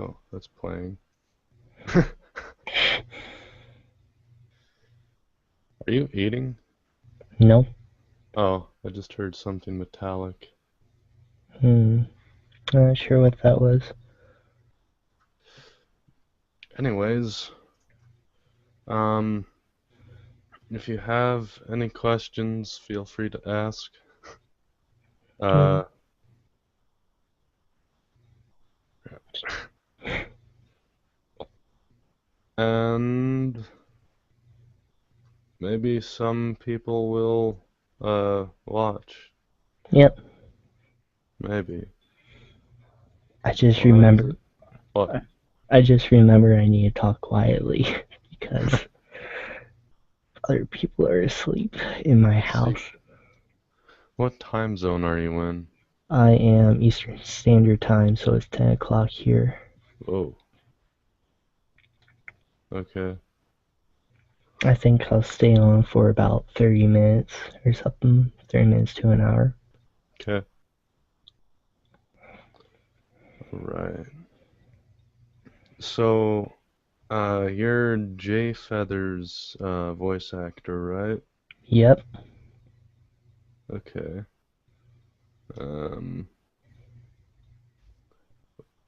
Oh, that's playing. Are you eating? No. Oh, I just heard something metallic. Hmm. I'm not sure what that was. Anyways, um, if you have any questions, feel free to ask. Hmm. Uh, and maybe some people will, watch. Yep. Maybe. I just Why is remember. it? What? I just remember I need to talk quietly because other people are asleep in my See. house. What time zone are you in? I am Eastern Standard Time, so it's 10 o'clock here. Oh, okay. I think I'll stay on for about 30 minutes or something. 30 minutes to an hour. Okay. Right. So, you're Jay Feathers' voice actor, right? Yep. Okay. Um,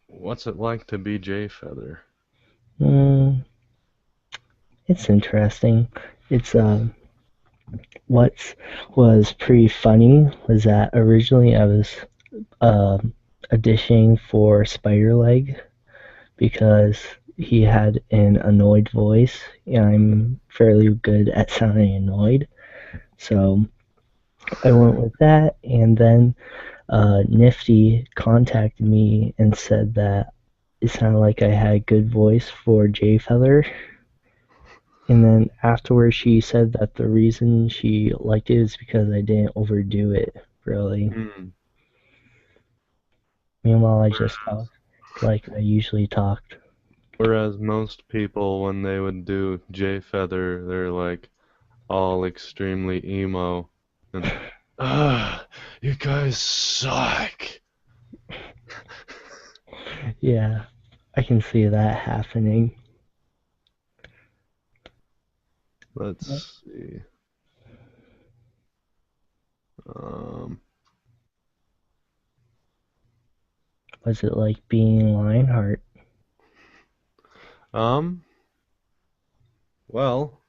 what's it like to be Jay Feather? Mm, it's interesting. It's what was pretty funny was that originally I was auditioning for Spiderleg because he had an annoyed voice, and I'm fairly good at sounding annoyed. So I went with that, and then Nifty contacted me and said that it sounded like I had a good voice for Jay Feather. And then afterwards, she said that the reason she liked it is because I didn't overdo it, really. Hmm. Meanwhile, I just Whereas, talked like I usually talked. whereas most people, when they would do Jay Feather, they're like all extremely emo and, you guys suck. Yeah, I can see that happening. Let's see. Um, Was it like being Lionheart? um, well,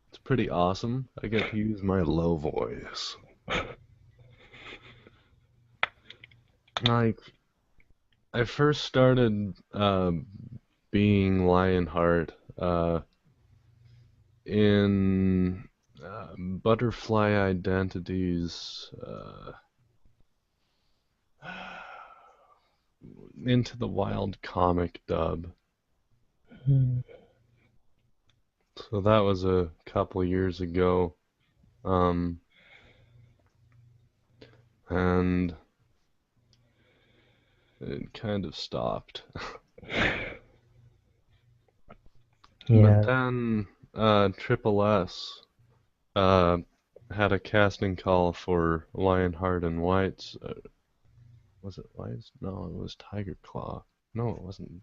it's pretty awesome. I get to use my low voice. Like, I first started being Lionheart in Butterfly Identities Into the Wild comic dub. Hmm. So that was a couple years ago. Um, and it kind of stopped. But Yeah. then Triple S uh, had a casting call for Lionheart and White's. Was it White's? No, it was Tiger Claw. No, it wasn't.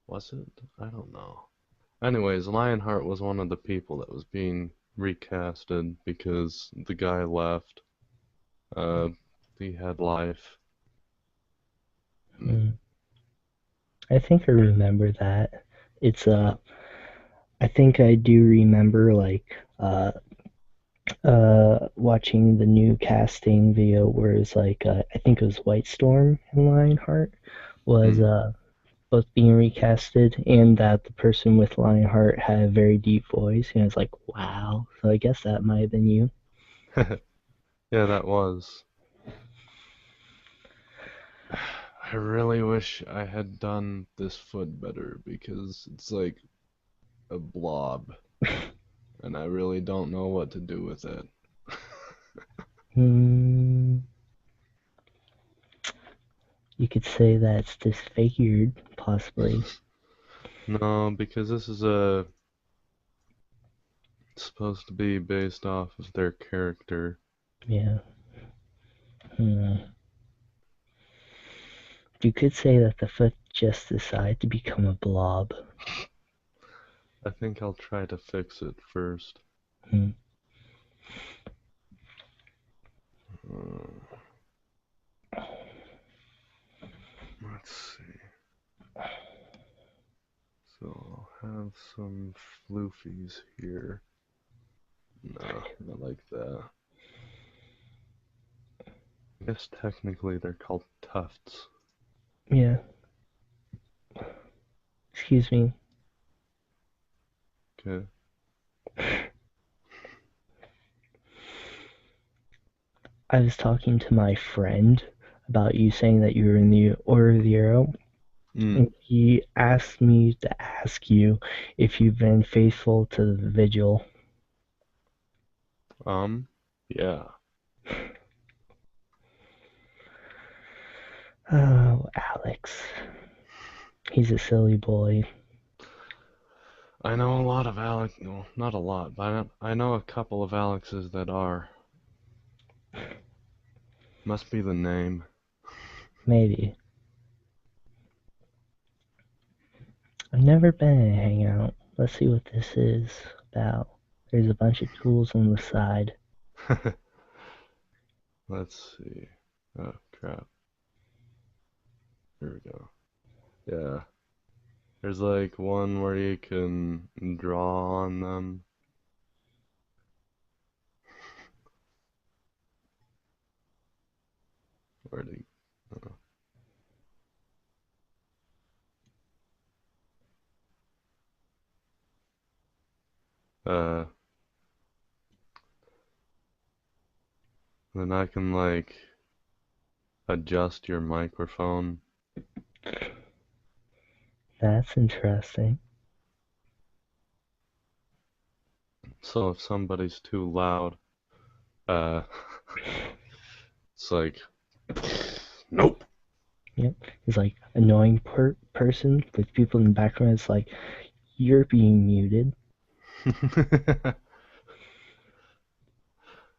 Was it? I don't know. Anyways, Lionheart was one of the people that was being recasted because the guy left. Uh, he had life. Hmm. I think I remember that. It's I think I do remember like watching the new casting video where it's like I think it was White Storm and Lionheart was Mm. both being recasted, and that the person with Lionheart had a very deep voice, and it's like wow. So I guess that might have been you. Yeah, that was. I really wish I had done this foot better because it's like a blob and I really don't know what to do with it. Hmm, you could say that it's disfigured, possibly. No, because this is a supposed to be based off of their character. Yeah. Hmm. You could say that the foot just decided to become a blob. I think I'll try to fix it first. Hmm. Uh, let's see. So I'll have some floofies here. No, not like that. I guess technically they're called tufts. Yeah. Excuse me. Okay. I was talking to my friend about you saying that you were in the Order of the Arrow, Mm. and he asked me to ask you if you've been faithful to the Vigil. Yeah. Oh, Alex. He's a silly boy. I know a lot of Alex. Well, not a lot, but I know a couple of Alexes that are. Must be the name. Maybe. I've never been in a hangout. Let's see what this is about. There's a bunch of tools on the side. Let's see. Oh, crap. Here we go. Yeah. There's like one where you can draw on them. Where do you, uh, then I can like adjust your microphone. That's interesting. So if somebody's too loud, uh, it's like, nope. Yep. It's like annoying person with people in the background. It's like, you're being muted.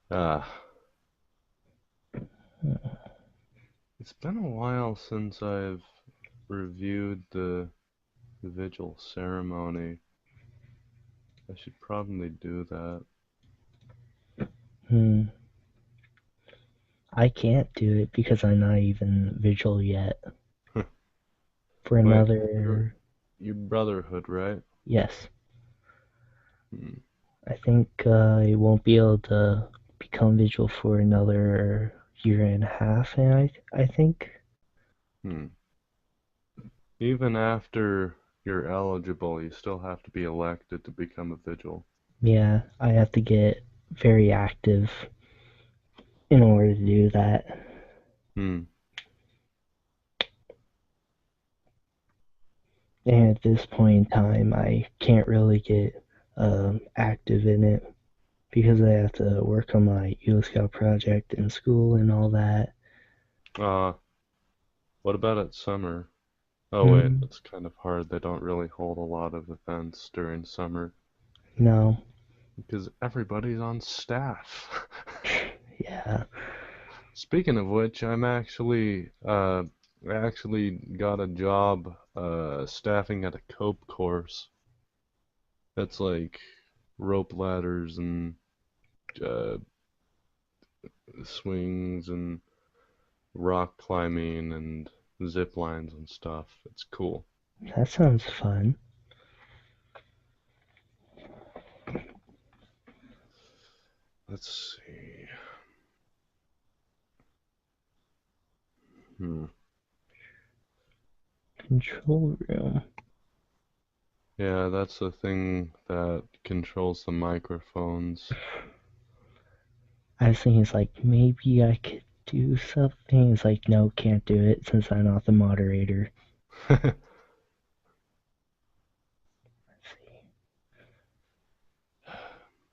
Ah, it's been a while since I've reviewed the vigil ceremony. I should probably do that. Hmm. I can't do it because I'm not even Vigil yet. For Wait, you're another. you Brotherhood, right? Yes. Hmm. I think I won't be able to become Vigil for another year and a half, and I think. Hmm. Even after you're eligible, you still have to be elected to become a vigil. Yeah, I have to get very active in order to do that. Hmm. And at this point in time, I can't really get active in it because I have to work on my Eagle Scout project in school and all that. Uh, what about at summer? Oh wait, Hmm, it's kind of hard. They don't really hold a lot of events during summer no, because everybody's on staff. yeah, Speaking of which, I actually got a job staffing at a cope course. That's like rope ladders and uh, swings and rock climbing and zip lines and stuff. It's cool. that sounds fun. Let's see. Hmm. Control room. Yeah, that's the thing that controls the microphones. I was thinking, it's like, maybe I could do something. It's like, no, can't do it since I'm not the moderator. Let's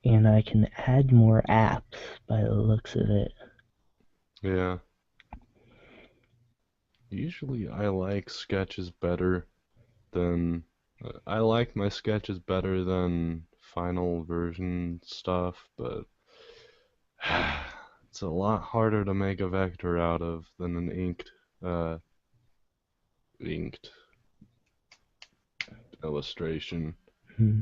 see. And I can add more apps by the looks of it. Yeah. Usually I like sketches better than I like my sketches better than final version stuff, but it's a lot harder to make a vector out of than an inked uh inked illustration. Hmm.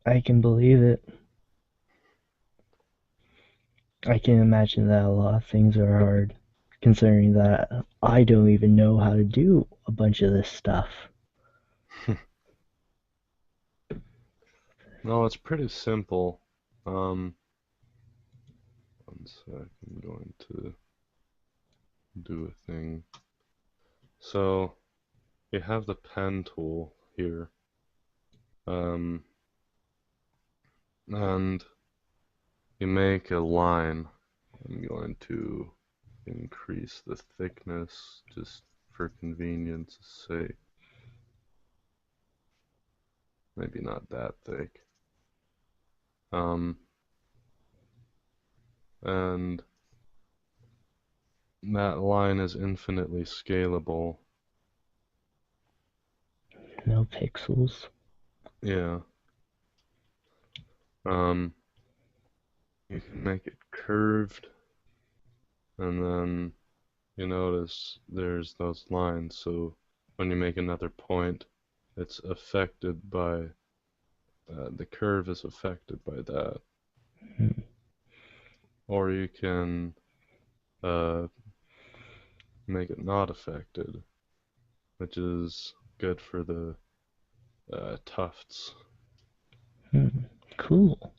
I can believe it. I can imagine that a lot of things are hard, considering that I don't even know how to do a bunch of this stuff. No, it's pretty simple. One sec, I'm going to do a thing. So you have the pen tool here, um, and you make a line. I'm going to increase the thickness just for convenience, say maybe not that thick. Um, and that line is infinitely scalable. No pixels. Yeah. Um, you can make it curved, and then you notice there's those lines. So when you make another point, it's affected by the curve is affected by that. Hmm. Or you can uh, make it not affected, which is good for the tufts. Hmm. Cool.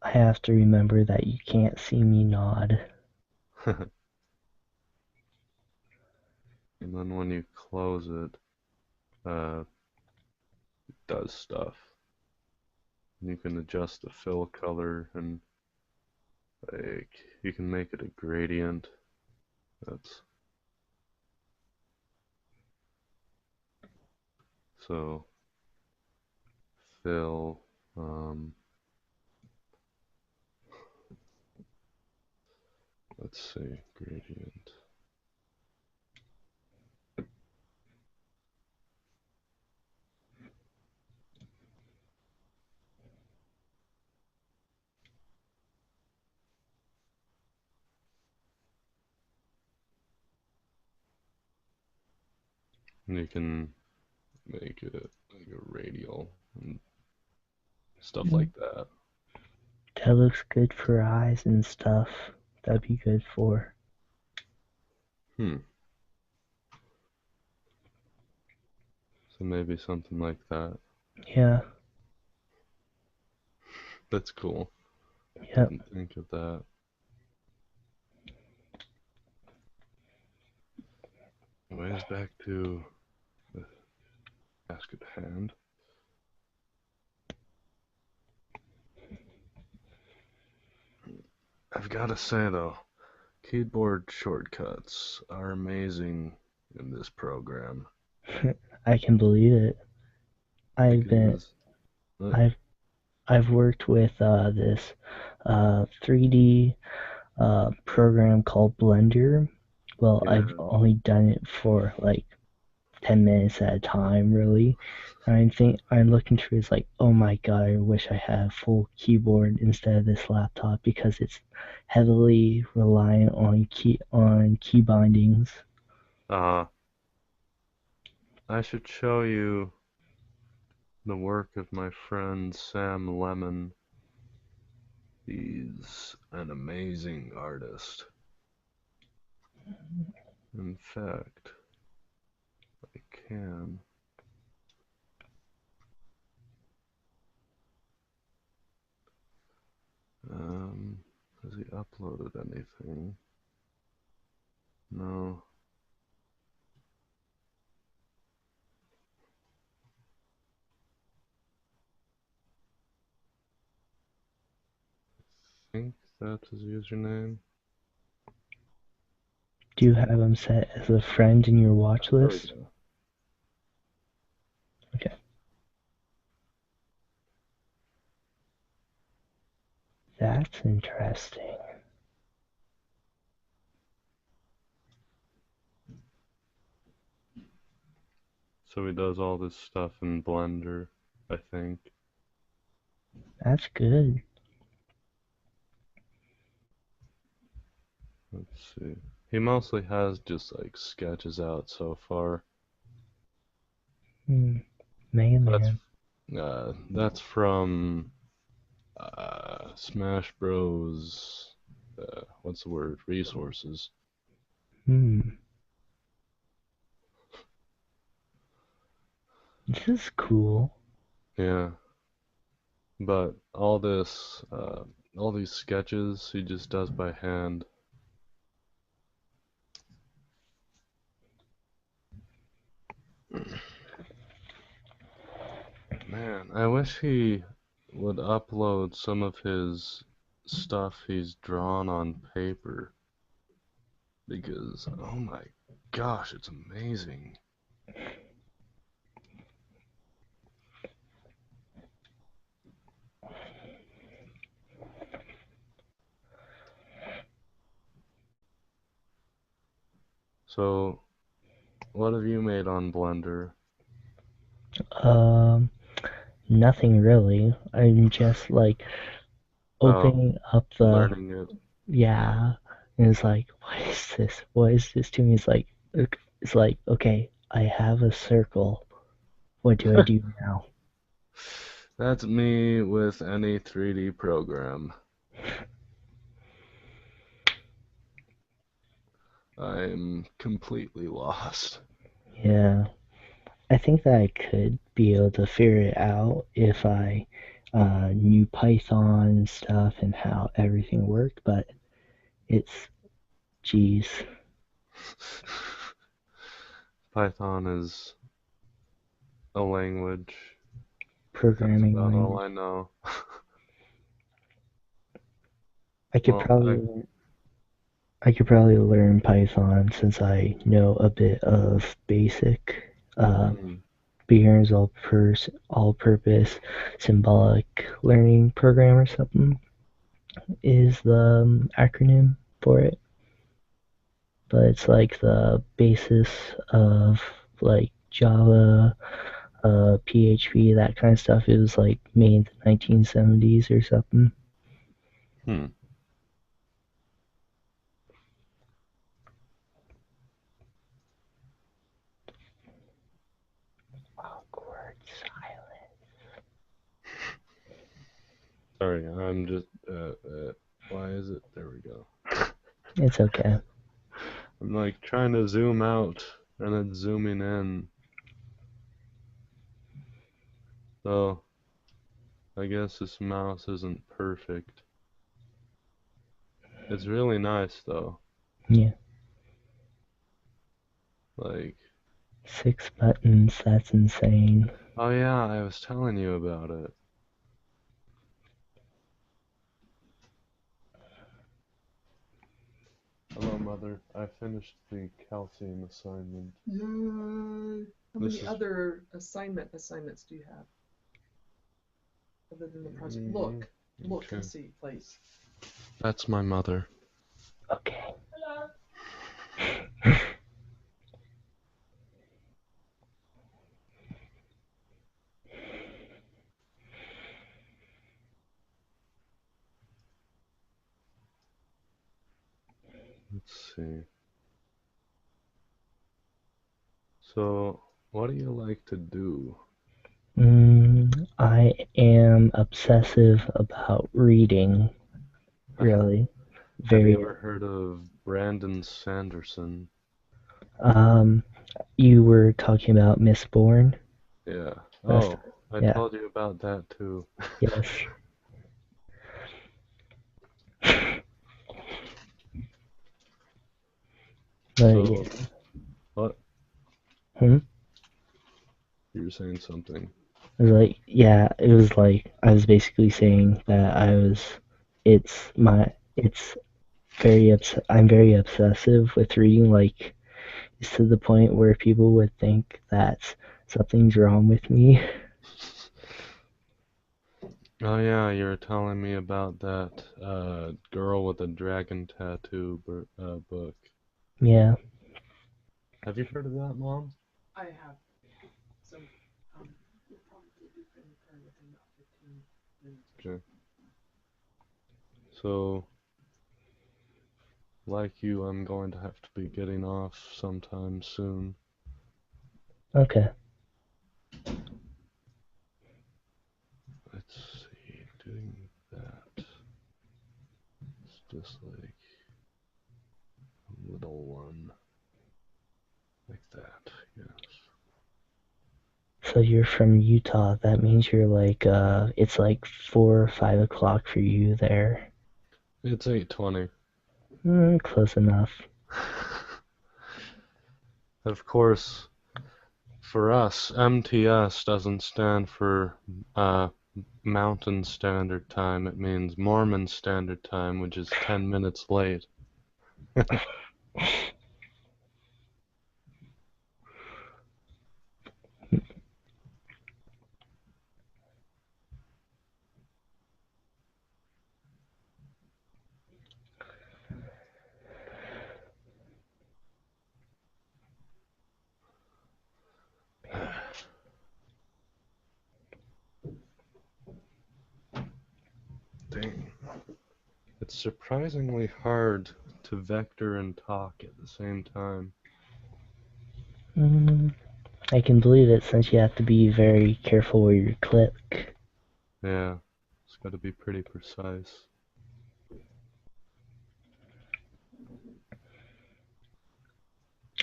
I have to remember that you can't see me nod. And then when you close it, it does stuff. You can adjust the fill color and like you can make it a gradient. That's so fill. Um, let's see, gradient. And you can make it like a radial and stuff Hmm. like that. That looks good for eyes and stuff. That'd be good for. Hmm. So maybe something like that. Yeah. That's cool. Yep. Didn't think of that. Anyways, back to the task at hand. I've got to say though, keyboard shortcuts are amazing in this program I can believe it. I've been because uh, I've I've worked with this 3D program called Blender. Well, I've yeah, only done it for like 10 minutes at a time, really. And I think I'm looking through it's like, oh my god, I wish I had a full keyboard instead of this laptop because it's heavily reliant on key bindings. uh, I should show you the work of my friend Sam Lemon. He's an amazing artist. In fact, I can. Has he uploaded anything? No. I think that's his username. Do you have him set as a friend in your watch There we list? go. Okay, that's interesting. So he does all this stuff in Blender, I think. That's good. Let's see. He mostly has just like sketches out so far. Hmm. Mega That's Man. that's from Smash Bros. What's the word? Resources. Hmm. This is cool. Yeah, but all these sketches he just does by hand. Man, I wish he would upload some of his stuff he's drawn on paper because, oh my gosh, it's amazing. So, what have you made on Blender? Um, Nothing really. I'm just like Oh, opening up the, learning it. yeah, and it's like, what is this? What is this to me? It's like, okay, I have a circle. What do I do now? That's me with any 3D program. I'm completely lost. Yeah, I think that I could be able to figure it out if I knew Python and stuff and how everything worked, but it's, geez, Python is a language. That's programming about all language. I know. I could Well, probably I could probably learn Python since I know a bit of basic mm, beginner's all-purpose symbolic learning program or something is the acronym for it. But it's like the basis of like Java, PHP, that kind of stuff. It was like made in the 1970s or something. hmm. Awkward silence. Sorry, I'm just. Why is it? There we go. It's okay. I'm like trying to zoom out and then zooming in. So I guess this mouse isn't perfect. It's really nice though. Yeah. Like, 6 buttons, that's insane. oh yeah, I was telling you about it. Hello, mother. I finished the calcium assignment. Yay! How This many is. other assignments do you have other than the project? Mm, Look okay. and see, please. That's my mother. Okay. Let's see. So, what do you like to do? I am obsessive about reading, really. Have you Very. ever heard of Brandon Sanderson? Um, you were talking about Miss Bourne Yeah. last time. Oh, I Yeah, told you about that too. yes. But yeah. So, what? Hmm? You were saying something. It was like, yeah, it was like, I was basically saying that it's I'm very obsessive with reading, like, it's to the point where people would think that something's wrong with me. Oh yeah, you were telling me about that girl with a dragon tattoo book. Yeah. Have you heard of that, Mom? I have some. We'll probably be finished within about 15 minutes or so. Okay. So, like you, I'm going to have to be getting off sometime soon. Okay. Let's see, doing that. It's just like a little one. Like that, yes. So you're from Utah. That means you're like, it's like 4 or 5 o'clock for you there. It's 8:20. Close enough. Of course, for us, MTS doesn't stand for Mountain Standard Time. It means Mormon Standard Time, which is 10 minutes late. Dang. It's surprisingly hard to vector and talk at the same time. I can believe it since you have to be very careful where you click. Yeah, it's got to be pretty precise.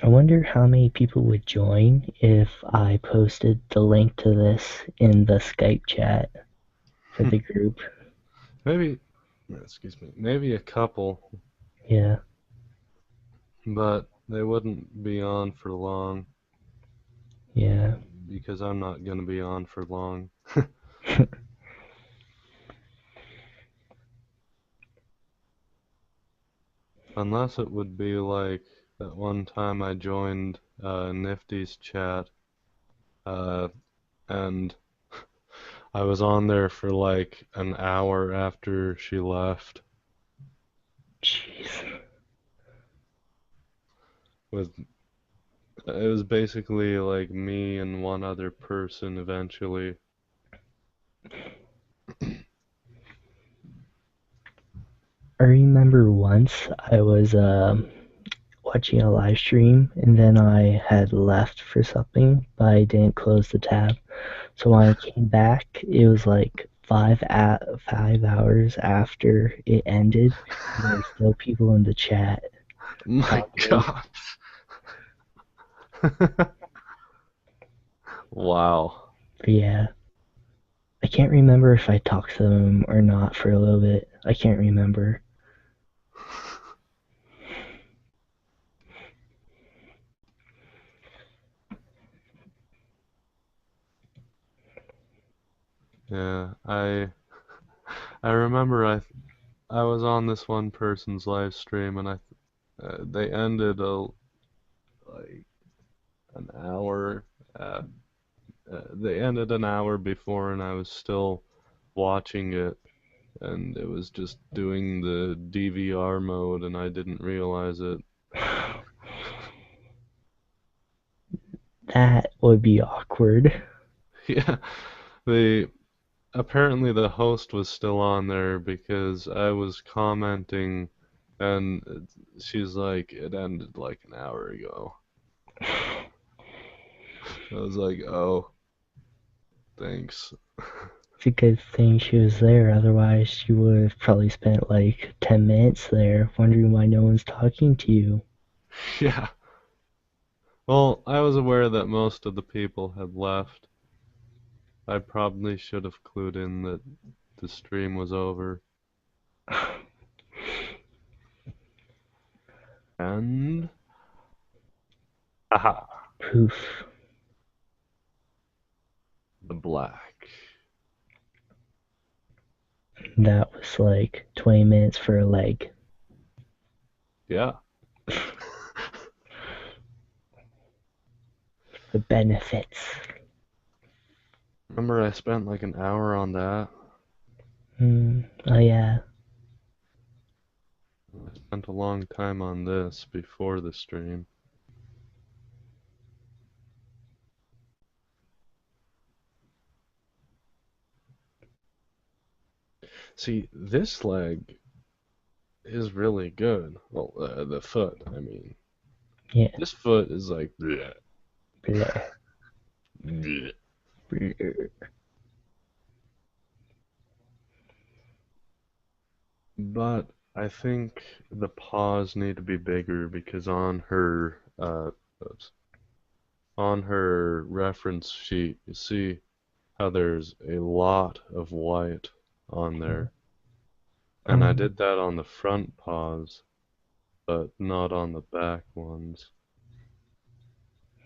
I wonder how many people would join if I posted the link to this in the Skype chat for the group. Maybe, excuse me, maybe a couple, Yeah. but they wouldn't be on for long Yeah. because I'm not going to be on for long. Unless it would be like that one time I joined Nifty's chat, and I was on there for like an hour after she left Jeez. with it was basically like me and one other person eventually. I remember once I was watching a live stream and then I had left for something, but I didn't close the tab. So when I came back, it was like 5 hours after it ended, and there were still people in the chat My talking. God. Wow. But yeah, I can't remember if I talked to them or not for a little bit. I can't remember. Yeah, I remember I was on this one person's live stream and they ended like an hour uh, they ended an hour before and I was still watching it and it was just doing the DVR mode and I didn't realize it. That would be awkward. Yeah, they apparently the host was still on there because I was commenting and she's like, it ended like an hour ago. I was like, oh, thanks. It's a good thing she was there, otherwise she would have probably spent like 10 minutes there wondering why no one's talking to you. Yeah. Well, I was aware that most of the people had left. I probably should have clued in that the stream was over. And aha, Poof. the black. That was like 20 minutes for a leg. Yeah. The benefits. Remember I spent like an hour on that? Oh yeah. I spent a long time on this before the stream. See, this leg is really good. Well, the foot, I mean. Yeah. This foot is like bleh, Bleh, bleh. bleh. But I think the paws need to be bigger because oops, on her reference sheet, you see how there's a lot of white on there. And I Um, did that on the front paws, but not on the back ones.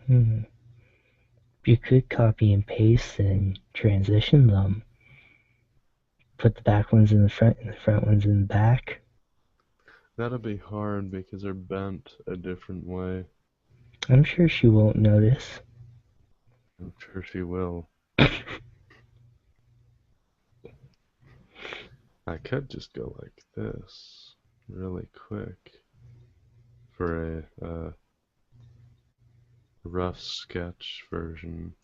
hmm. You could copy and paste and transition them. Put the back ones in the front and the front ones in the back. That'll be hard because they're bent a different way. I'm sure she won't notice. I'm sure she will. I could just go like this really quick for a rough sketch version.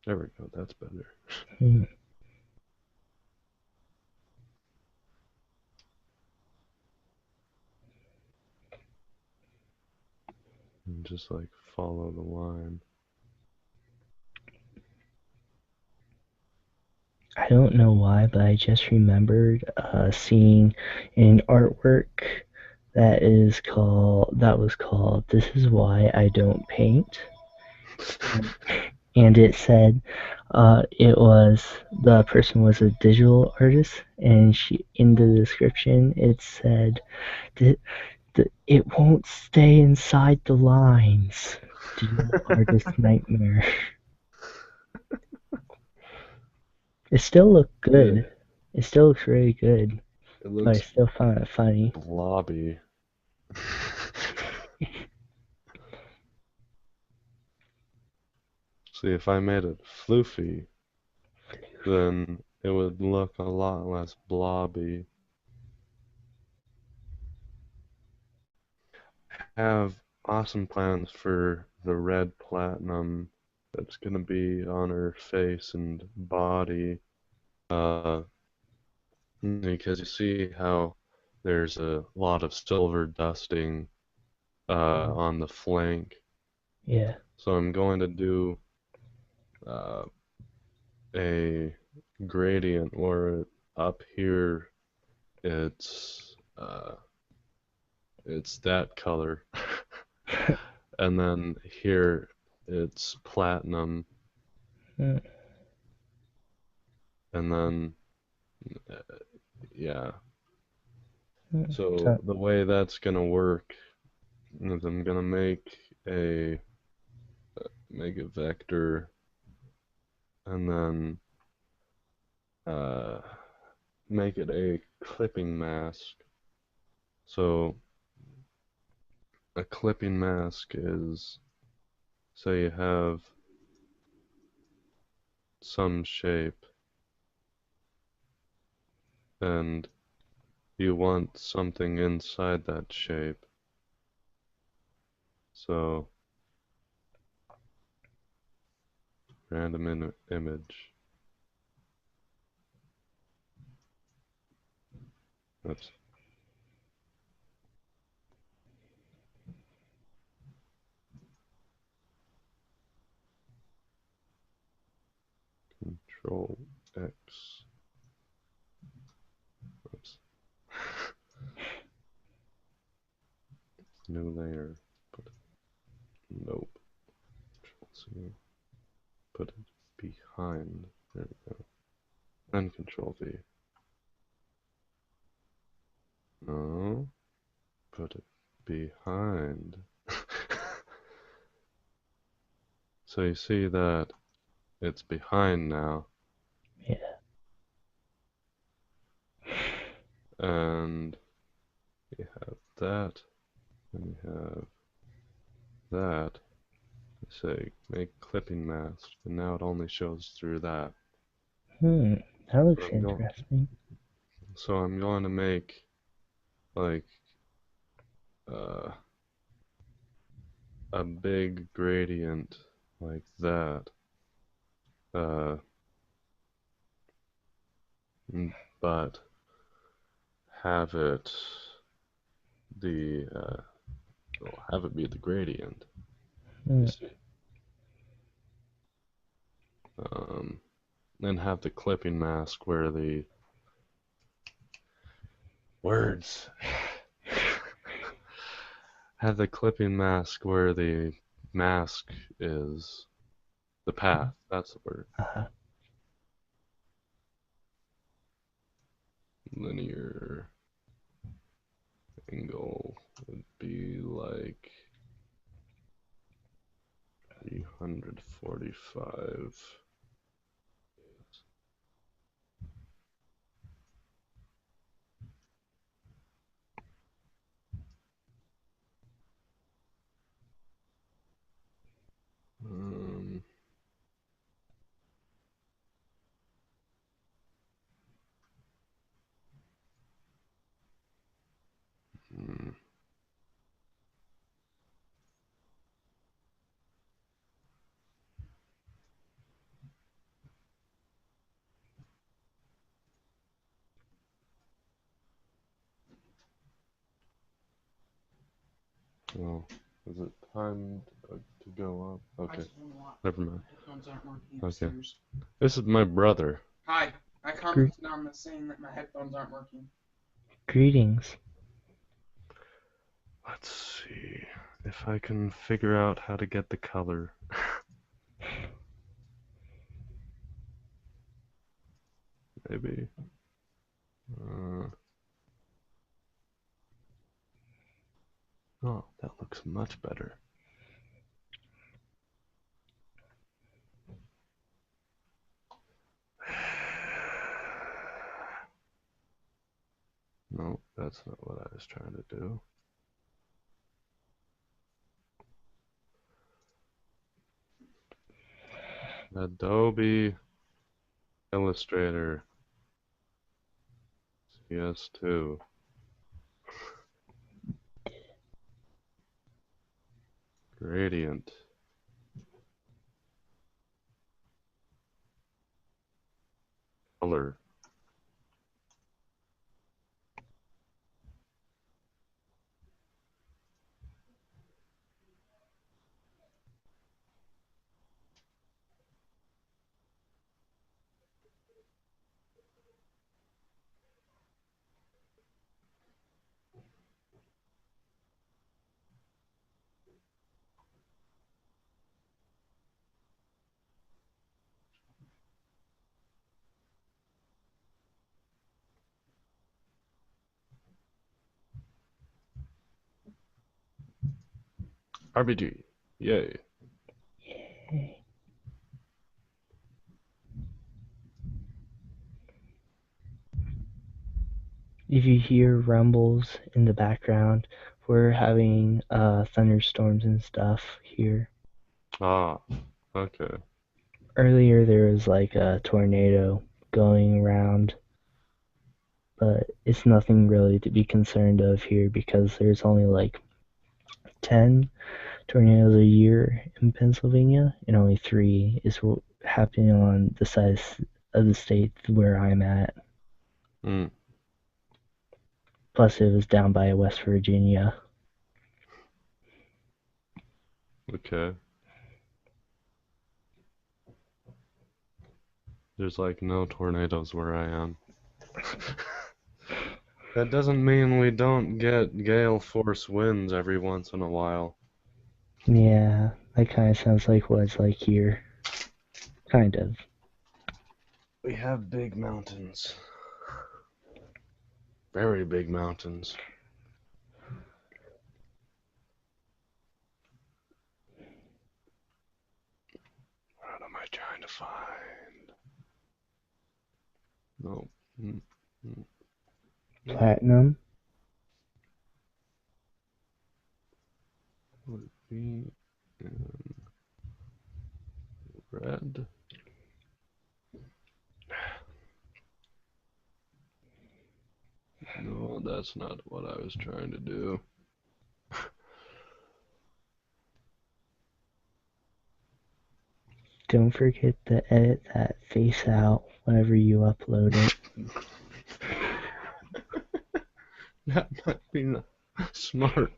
There we go, that's better. Hmm. And just like follow the line. I don't know why, but I just remembered seeing an artwork that was called "This is why I don't paint," and it said the person was a digital artist, and she in the description it said it won't stay inside the lines. Digital artist nightmare. It still looked Yeah, good. It still looks really good, it but I looks still found it funny. blobby. See, if I made it floofy, then it would look a lot less blobby. Have awesome plans for the red platinum that's gonna be on her face and body. Uh, because you see how there's a lot of silver dusting on the flank. Yeah. So I'm going to do uh, a gradient where up here it's it's that color, and then here it's platinum, Mm, and then yeah. so, So the way that's gonna work is I'm gonna a make a vector and then uh, make it a clipping mask. So a clipping mask is, say you have some shape and you want something inside that shape. So random image. Oops. Control X. Oops. New layer. Put it, nope. Control C. Put it behind. There we go. And Control V. No. Put it behind. So you see that it's behind now, yeah. and you have that, and you have that. say make clipping mask, and now it only shows through that. That looks But I'm going, interesting. so I'm going to make like uh, a big gradient like that. Uh, but have it have it be the gradient. You Hmm. see, and have the clipping mask where the words have the clipping mask where the mask is the path. That's the word. Uh, Linear angle would be like 345. Um, hmm, well, is it timed to go up? I Okay, just won a lot. never mind. Headphones aren't working Okay. upstairs. This is my brother. Hi, I commented on this saying that my headphones aren't working. Greetings. Let's see if I can figure out how to get the color. Maybe. Oh, that looks much better. No, that's not what I was trying to do. Adobe Illustrator CS2. Gradient. Color. RBG. Yay. Yay. If you hear rumbles in the background, we're having thunderstorms and stuff here. Ah, okay. Earlier there was like a tornado going around, but it's nothing really to be concerned of here because there's only like 10 tornadoes a year in Pennsylvania, and only 3 is happening on the size of the state where I'm at. Mm, Plus, it was down by West Virginia. okay. There's like no tornadoes where I am. That doesn't mean we don't get gale force winds every once in a while. Yeah, that kind of sounds like what it's like here. Kind of. We have big mountains. Very big mountains. What am I trying to find? No. Mm, mm. Platinum. Would it be in red. No, that's not what I was trying to do. Don't forget to edit that face out whenever you upload it. That might be not smart.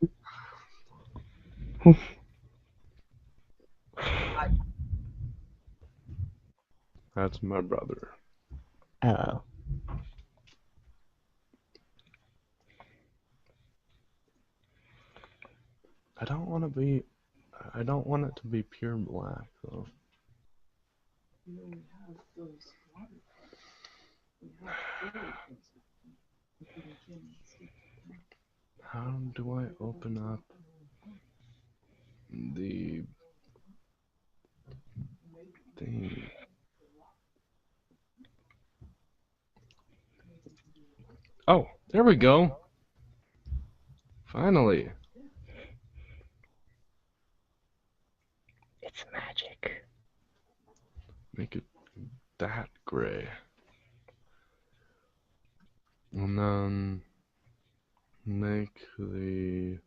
That's my brother. Oh. I don't want it to be pure black though. You know, we have those water. We have very things we put in cans. How do I open up the thing? Oh, there we go. Finally. It's magic. Make it that gray. And then make the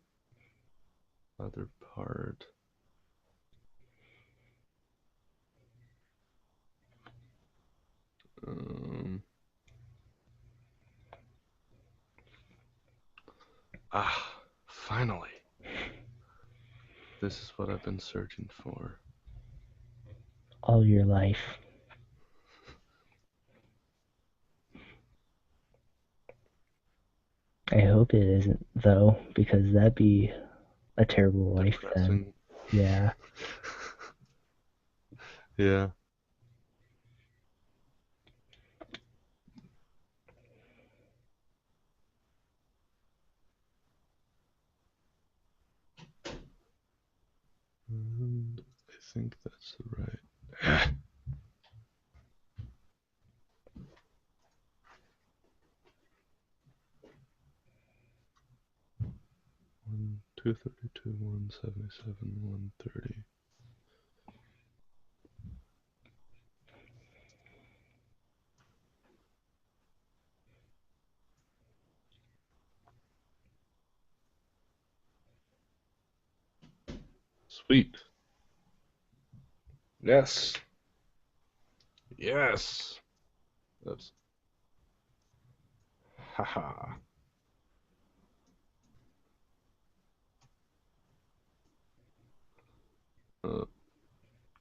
other part. Finally. This is what I've been searching for. All your life. I hope it isn't, though, because that'd be a terrible life then. Depressing. Yeah. Yeah. And I think that's the right. 232, 177, 130. Sweet. Yes. Yes. That's. Haha.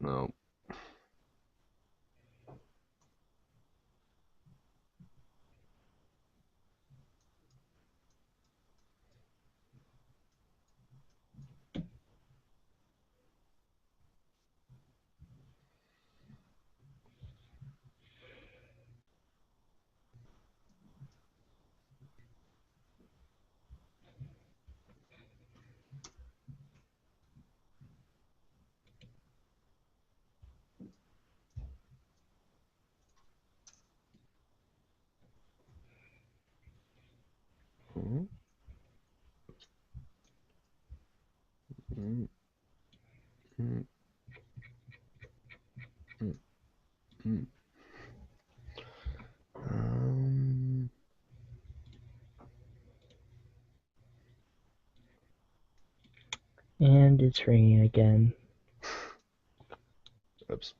No. Mm, mm, mm, mm, mm. Um, And it's raining again. Oops.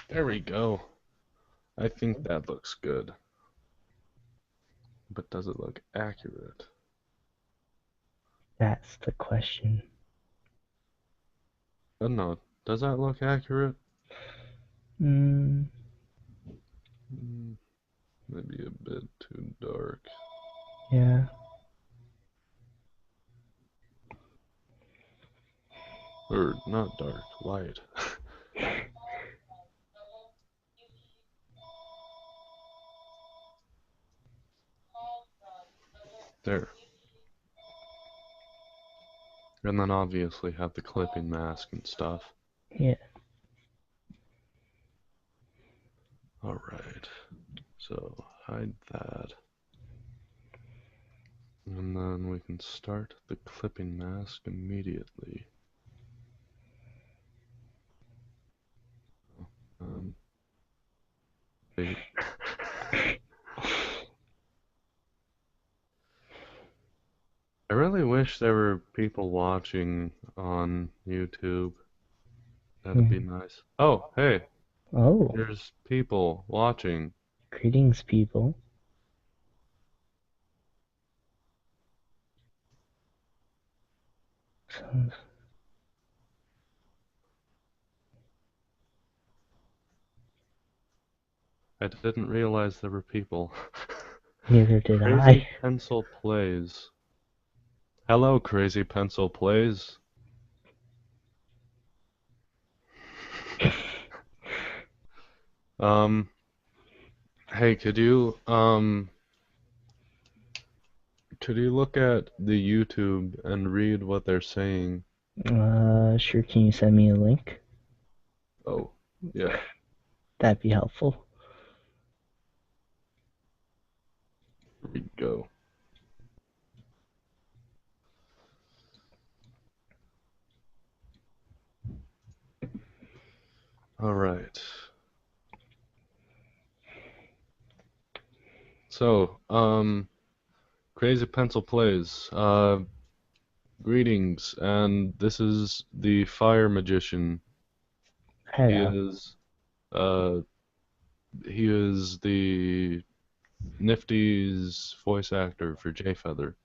There we go. I think that looks good. But does it look accurate? That's the question. I don't know. Does that look accurate? Hmm. Maybe a bit too dark. Yeah. Or not dark, light. There. And then obviously have the clipping mask and stuff. Yeah. Alright. So hide that. And then we can start the clipping mask immediately. Um, wait. I really wish there were people watching on YouTube. That'd be nice. Oh, hey, Oh, there's people watching. greetings, people. So, I didn't realize there were people. neither did Crazy I. Pencil Plays. Hello, Crazy Pencil Plays. Hey, could you look at the YouTube and read what they're saying? Sure, can you send me a link? Oh, yeah. That'd be helpful. Here we go. All right. So, Crazy Pencil Plays. Greetings, and this is the Fire Magician. He Hello. is, uh, he is the Nifty's voice actor for Jay Feather.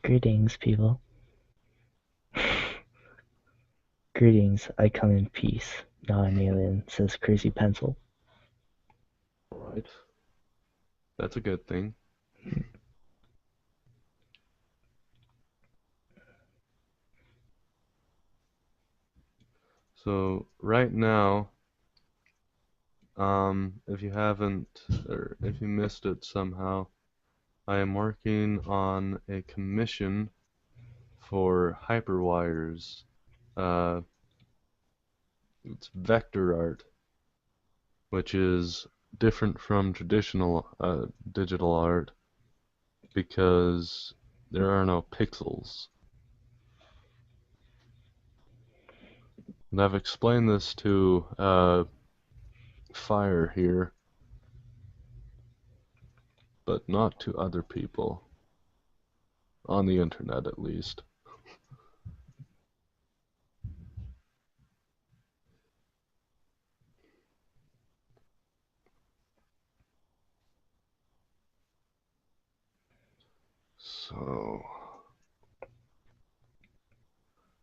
Greetings, people. Greetings, I come in peace, not an alien, says Crazy Pencil. All right. That's a good thing. So right now, if you haven't, or if you missed it somehow, I am working on a commission for Hyperwires. Uh, it's vector art, which is different from traditional digital art because there are no pixels. And I've explained this to Fire here, but not to other people. On the internet, at least. So...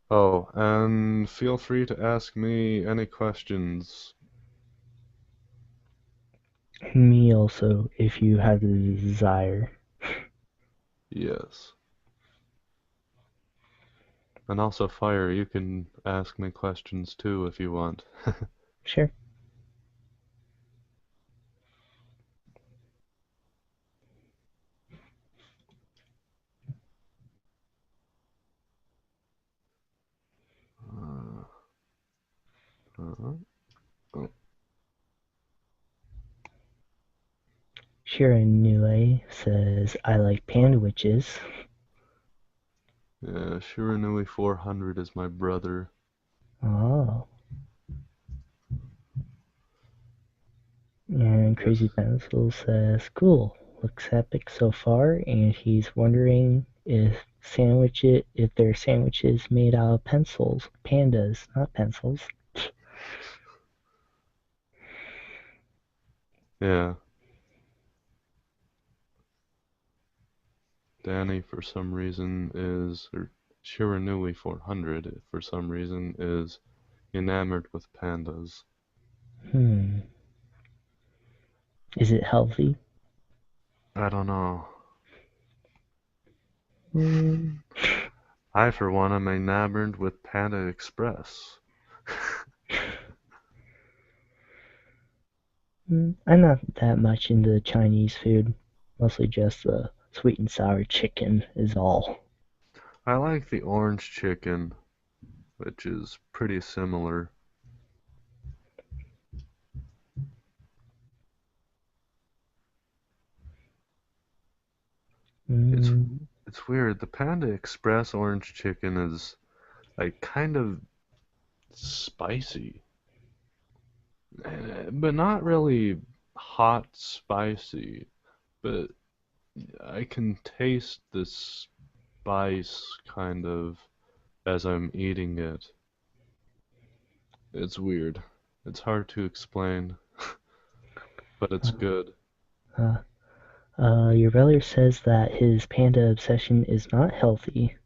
Oh, and feel free to ask me any questions. Me also, if you have the desire. Yes. And also, Fire, you can ask me questions too if you want. Sure. Oh. Shiranui says, I like pandwiches. Yeah, Shiranui 400 is my brother. Oh. And Yes. Crazy Pencil says, cool, looks epic so far, and he's wondering if their sandwiches made out of pencils. Pandas, not pencils. Yeah. Danny, for some reason, or Shiranui 400, for some reason, is enamored with pandas. Is it healthy? I don't know. Hmm. I, for one, am enamored with Panda Express. I'm not that much into Chinese food. Mostly just the sweet and sour chicken is all. I like the orange chicken, which is pretty similar. It's weird. The Panda Express orange chicken is like kind of spicy, but not really hot spicy. But I can taste the spice kind of as I'm eating it. It's weird. It's hard to explain, but it's good. Uh, your brother says that his panda obsession is not healthy.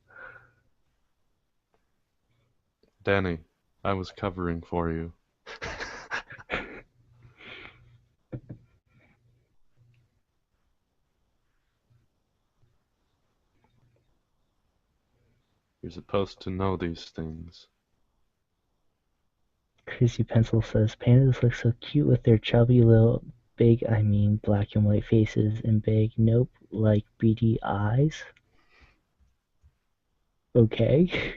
Danny, I was covering for you. You're supposed to know these things. Crazy Pencil says pandas look so cute with their chubby little black and white faces and big, nope, like beady eyes. Okay.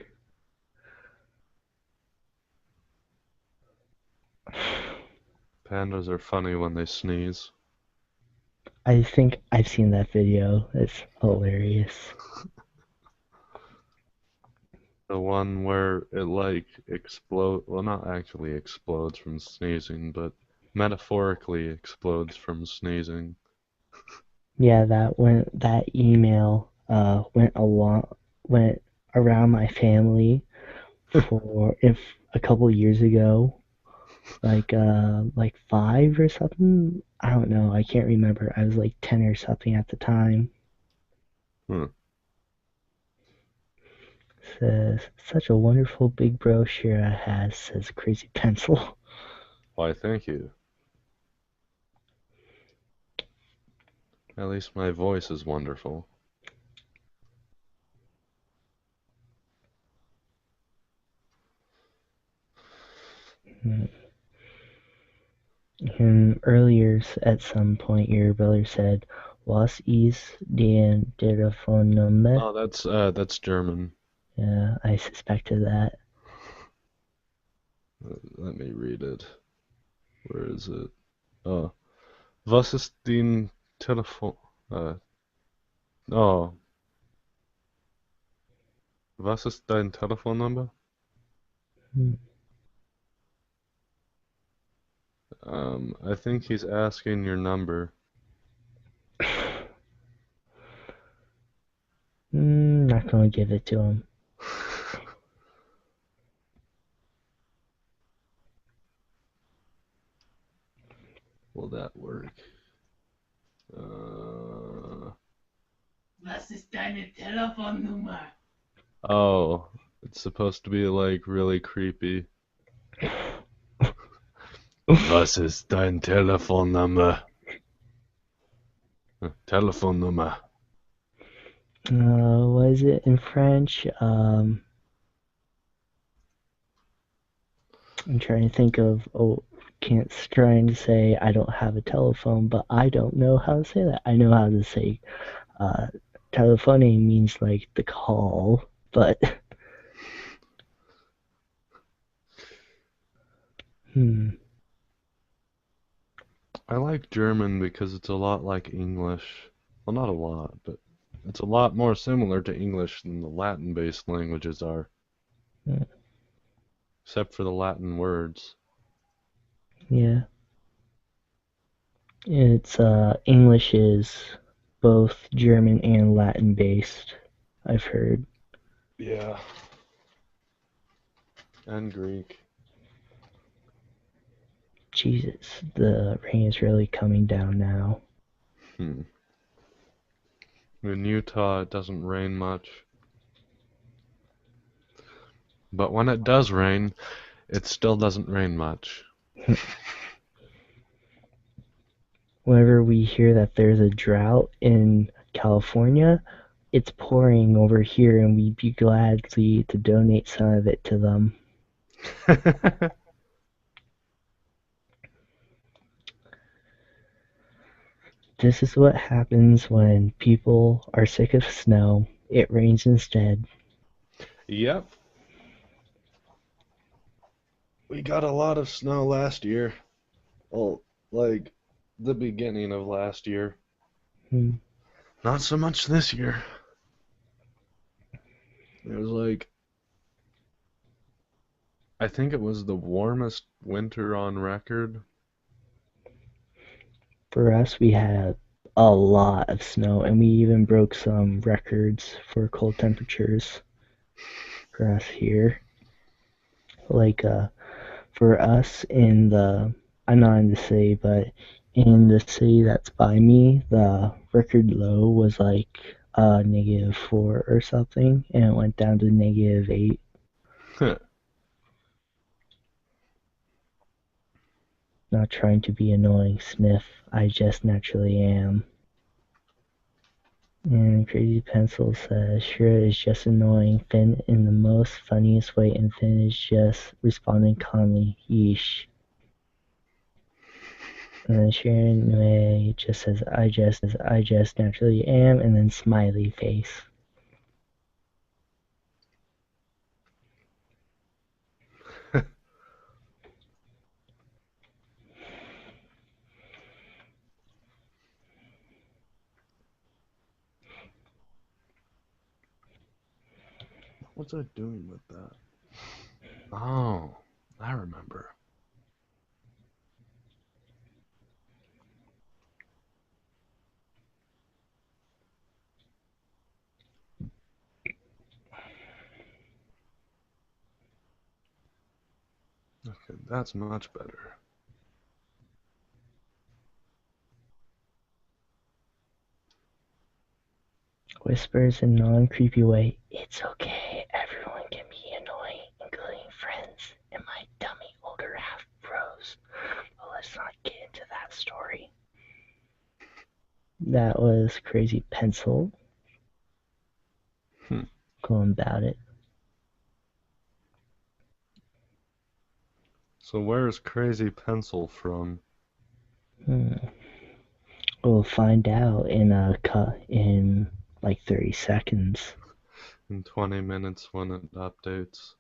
Pandas are funny when they sneeze. I think I've seen that video. It's hilarious. The one where it like explodes, well, not actually explodes from sneezing, but metaphorically explodes from sneezing. Yeah, that email went around my family for if a couple years ago, like 5 or something. I don't know. I can't remember. I was like 10 or something at the time. Hmm. Says such a wonderful big bro Shira has, says Crazy Pencil. Why, thank you. At least my voice is wonderful. And earlier at some point your brother said, "Was ist dein Telefonnummer?" Oh, that's German. Yeah, I suspected that. Let me read it. Where is it? Oh, was ist dein Telefon? Oh, was ist dein Telefonnummer? Hmm. I think he's asking your number. Not gonna give it to him. Will that work? Was ist deine Telefonnummer? Oh, it's supposed to be like really creepy. Was ist dein Telefonnummer? Telefonnummer. Was it in French? I'm trying to think of. Trying to say I don't have a telephone, but I don't know how to say that. I know how to say telephoning means like the call, but I like German because it's a lot like English. Well, not a lot, but it's a lot more similar to English than the Latin-based languages are. Except for the Latin words. Yeah. It's English is both German and Latin based, I've heard. Yeah. And Greek. Jesus, the rain is really coming down now. In Utah, it doesn't rain much. But when it does rain, it still doesn't rain much. Whenever we hear that there's a drought in California, it's pouring over here, and we'd be glad to donate some of it to them. This is what happens when people are sick of snow. It rains instead. Yep. We got a lot of snow last year. Well, like the beginning of last year. Not so much this year. It was like, I think it was the warmest winter on record. For us, we had a lot of snow, and we even broke some records for cold temperatures for us here. Like, for us in the, I'm not in the city, but in the city that's by me, the record low was like -4 or something, and it went down to -8. Not trying to be annoying, Sniff. I just naturally am. And Crazy Pencil says, sure, it's just annoying. Finn in the most funniest way, and Finn is just responding calmly, yeesh. And then Sharon May just says, I just naturally am, and then smiley face. What was I doing with that? Oh, I remember. Okay, that's much better. Whispers in non-creepy way, it's okay, everyone can be annoying, including friends and my dummy older half bros. But let's not get into that story. That was Crazy Pencil. Going about it. So where's Crazy Pencil from? We'll find out in like 30 seconds. In 20 minutes when it updates.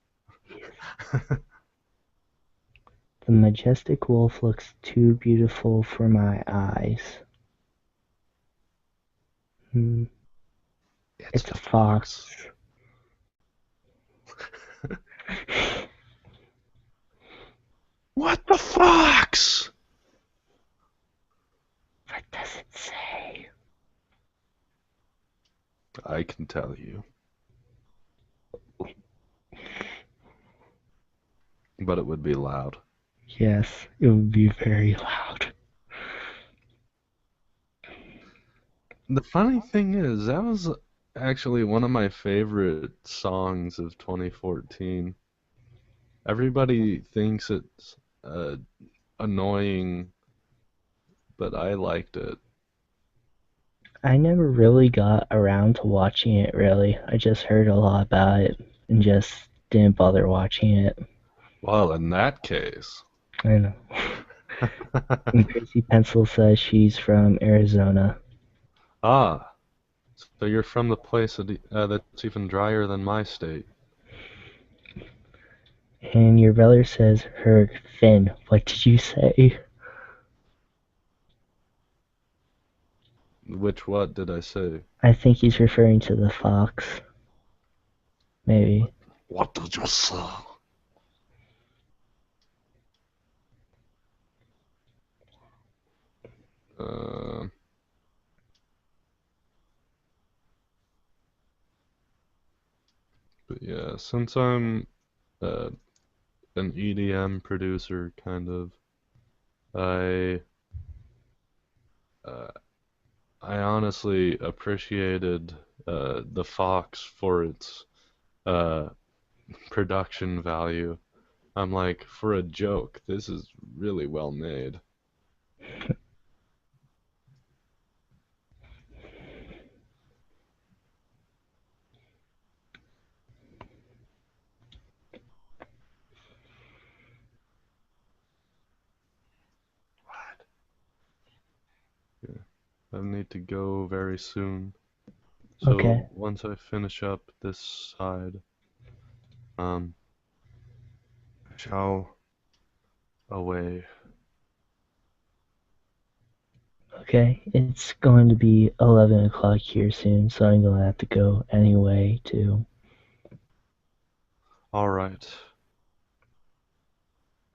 The majestic wolf looks too beautiful for my eyes. It's a fox. What the fox? What does it say? I can tell you. But it would be loud. Yes, it would be very loud. The funny thing is, that was actually one of my favorite songs of 2014. Everybody thinks it's annoying, but I liked it. I never really got around to watching it, really. I just heard a lot about it and just didn't bother watching it. Well, in that case. I know. And Crazy Pencil says she's from Arizona. Ah, so you're from the place that's even drier than my state. And your brother says, her Finn, what did you say? Which what did I say? I think he's referring to the fox. Maybe. What did you say? But yeah, since I'm an EDM producer, kind of, I uh, I honestly appreciated the Fox for its uh, production value. I'm like, for a joke, this is really well made. Yeah. I need to go very soon. So Okay. once I finish up this side, ciao away. Okay, it's going to be 11 o'clock here soon, so I'm going to have to go anyway, too. Alright.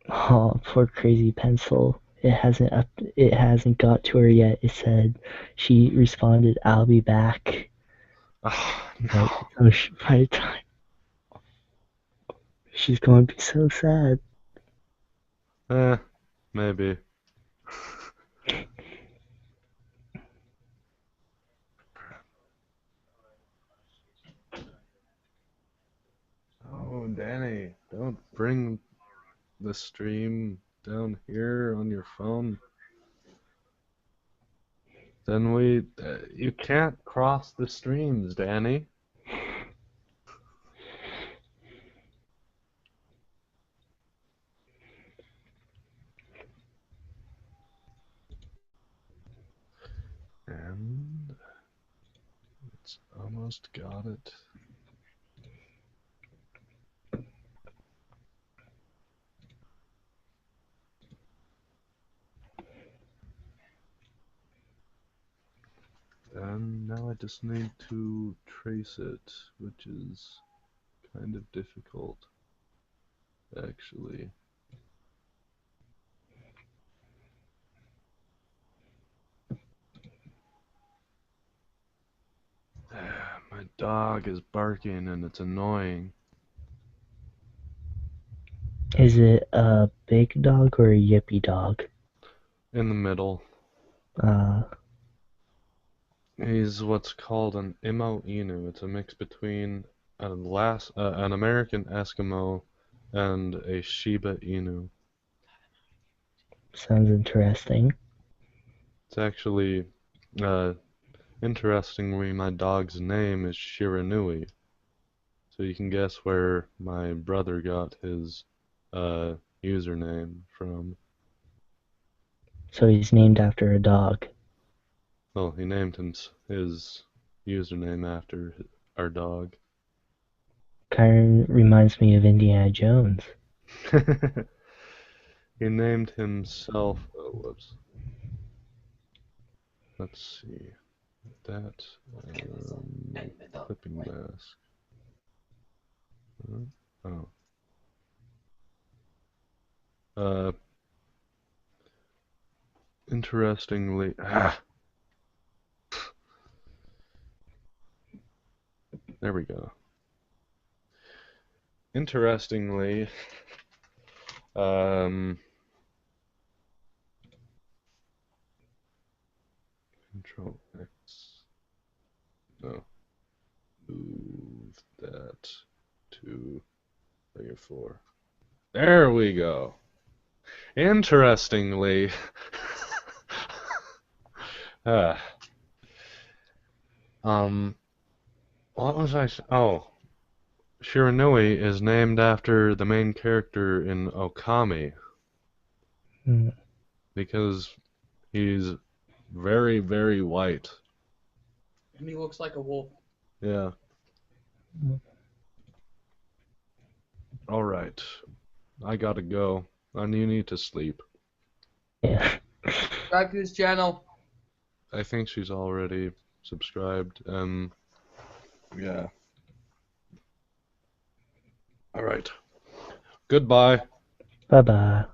Oh, poor Crazy Pencil. It hasn't got to her yet. It said she responded, "I'll be back." Ah, But no. so by the time she's going to be so sad. Maybe. Oh, Danny, don't bring the stream down here on your phone. Then you can't cross the streams, Danny. And it's almost got it. And now I just need to trace it, which is kind of difficult, actually. My dog is barking and it's annoying. Is it a big dog or a yippy dog? In the middle. Uh, He's what's called an Imo Inu. It's a mix between an American Eskimo and a Shiba Inu. sounds interesting. It's actually, uh, interestingly, my dog's name is Shiranui. So you can guess where my brother got his username from. So he's named after a dog. Well, he named his username after our dog. Kind of reminds me of Indiana Jones. He named himself. Oh, whoops. Let's see. That clipping mask. Oh. Uh, Interestingly, there we go. Interestingly, Control X. No. Move that to layer 4. There we go. Interestingly, uh, what was oh, Shiranui is named after the main character in Okami Mm. because he's very, very white. And he looks like a wolf. Yeah. All right. I gotta go. And you need to sleep. Yeah. Subscribe to his channel. I think she's already subscribed. Yeah. All right. Goodbye. Bye bye.